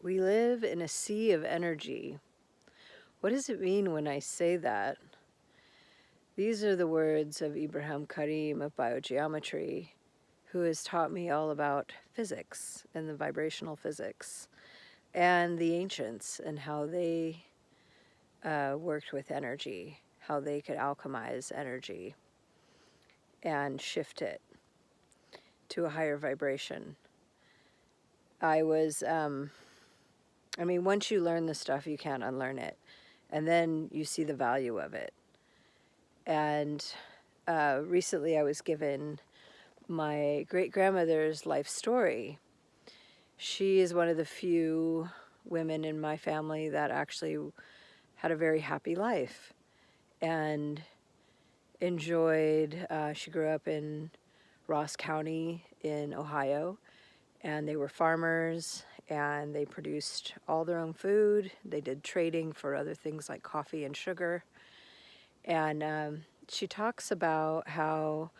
We live in a sea of energy. What does it mean when I say that? These are the words of Ibrahim Karim of biogeometry, who has taught me all about physics and the vibrational physics and the ancients and how they worked with energy, how they could alchemize energy and shift it to a higher vibration. Once you learn this stuff, you can't unlearn it. And then you see the value of it. And recently I was given my great-grandmother's life story. She is one of the few women in my family that actually had a very happy life and enjoyed, she grew up in Ross County in Ohio, and they were farmers and they produced all their own food. They did trading for other things like coffee and sugar. And she talks about how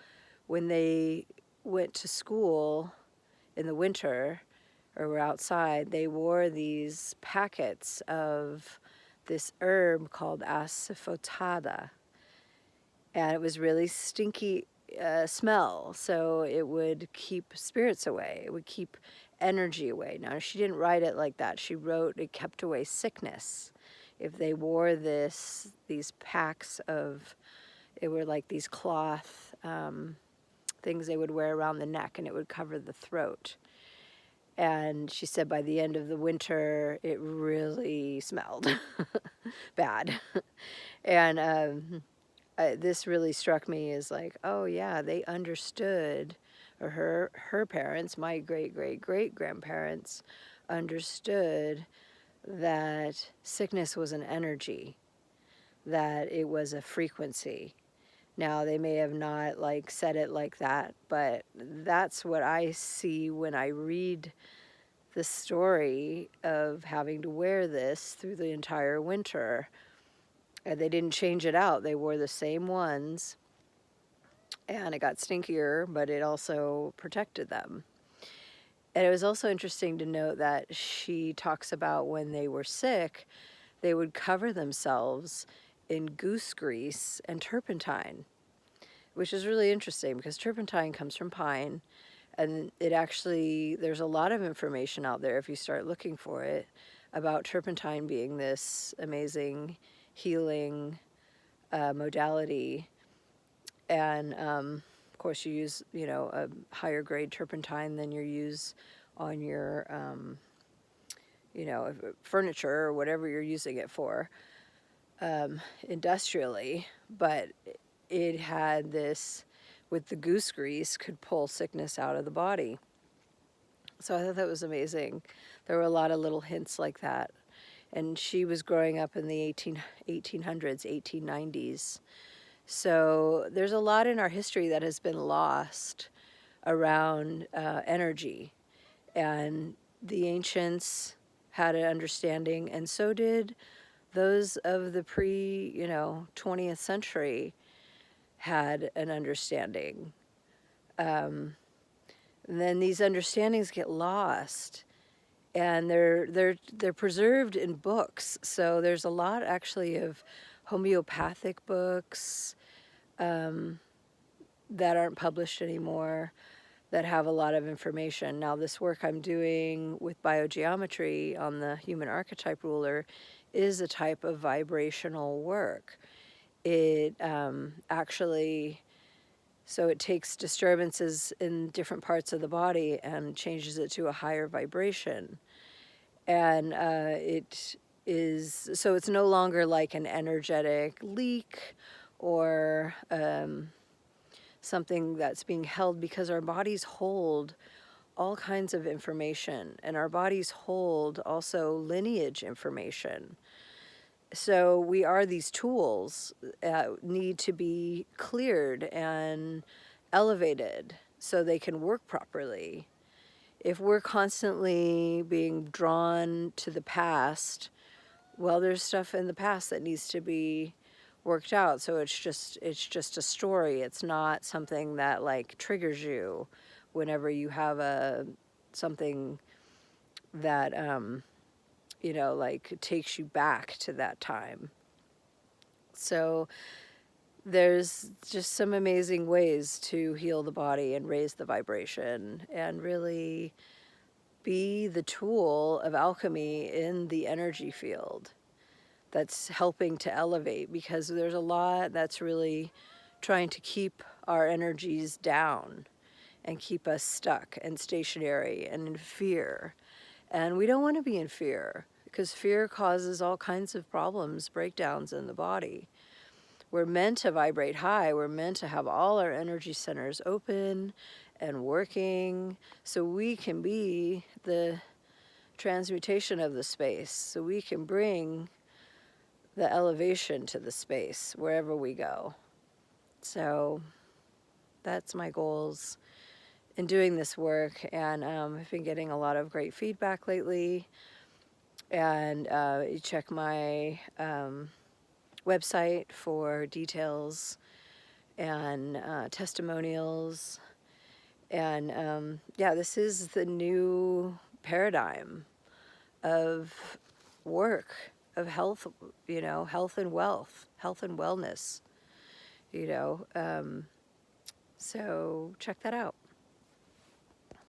when they went to school in the winter or were outside, they wore these packets of this herb called asafoetida. And it was really stinky smell, so it would keep spirits away. It would keep energy away. Now, she didn't write it like that. She wrote it kept away sickness. If they wore these packs of, it were like these cloth things they would wear around the neck, and it would cover the throat. And she said by the end of the winter, it really smelled bad. And this really struck me as like, oh yeah, they understood, or her parents, my great-great-great-grandparents, understood that sickness was an energy, that it was a frequency. Now, they may have not like said it like that, but that's what I see when I read the story of having to wear this through the entire winter. And they didn't change it out. They wore the same ones, and it got stinkier, but it also protected them. And it was also interesting to note that she talks about when they were sick, they would cover themselves in goose grease and turpentine, which is really interesting because turpentine comes from pine, and it actually, there's a lot of information out there if you start looking for it about turpentine being this amazing healing modality. And of course you use, a higher grade turpentine than you use on your, furniture or whatever you're using it for industrially. But it had this, with the goose grease, could pull sickness out of the body. So I thought that was amazing. There were a lot of little hints like that. And she was growing up in the 1800s, 1890s. So there's a lot in our history that has been lost around energy. And the ancients had an understanding, and so did those of the 20th century had an understanding. And then these understandings get lost, and they're preserved in books. So there's a lot actually of homeopathic books that aren't published anymore that have a lot of information. Now, this work I'm doing with biogeometry on the human archetype ruler is a type of vibrational work. It actually, so it takes disturbances in different parts of the body and changes it to a higher vibration. And so it's no longer like an energetic leak or something that's being held, because our bodies hold all kinds of information, and our bodies hold also lineage information. So we are these tools that need to be cleared and elevated so they can work properly. If we're constantly being drawn to the past, well, there's stuff in the past that needs to be worked out. So it's just a story. It's not something that like triggers you whenever you have something that like it takes you back to that time. So there's just some amazing ways to heal the body and raise the vibration and really be the tool of alchemy in the energy field that's helping to elevate, because there's a lot that's really trying to keep our energies down and keep us stuck and stationary and in fear. And we don't want to be in fear, because fear causes all kinds of problems, breakdowns in the body. We're meant to vibrate high. We're meant to have all our energy centers open and working so we can be the transmutation of the space, so we can bring the elevation to the space wherever we go. So that's my goals in doing this work, and I've been getting a lot of great feedback lately. And you check my website for details and testimonials. And yeah, this is the new paradigm of work, of health, health and wealth, health and wellness, So check that out.